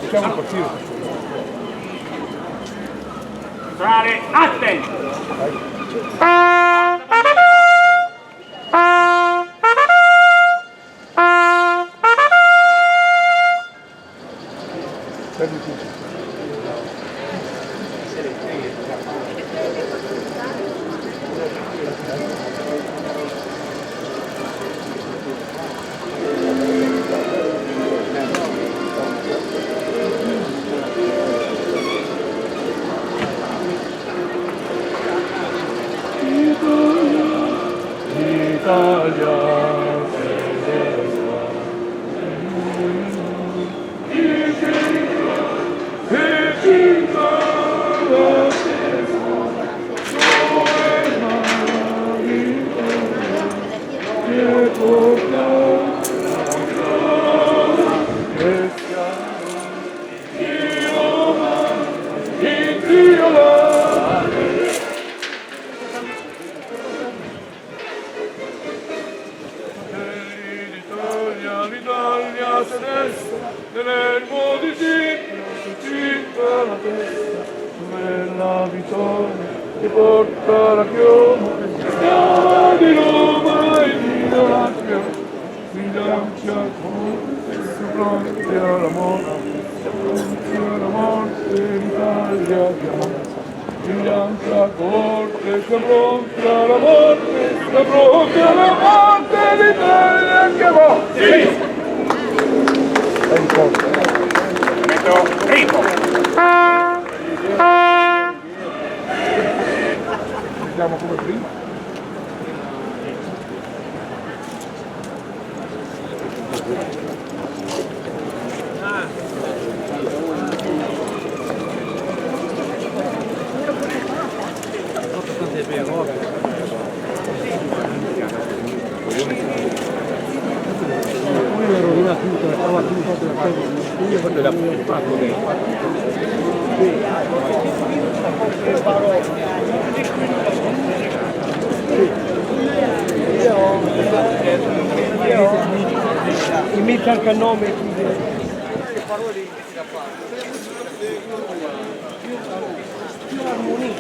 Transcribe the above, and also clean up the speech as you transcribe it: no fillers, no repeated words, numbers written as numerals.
Facciamo partire. Entrare, attenti! Fermi tutti. L'Italia stessa, nell'ermo di tutta la testa, quella vittoria che porta la chioma, chiama di Roma e di Lazio, si lancia pronti alla morte, l'Italia chiama. Si lancia forte, sta pronta alla morte, sta pronta alla morte, l'Italia chiamò! Sì! È in posto. Metto primo! Vediamo come prima. Imita anche il nome. Più armonia.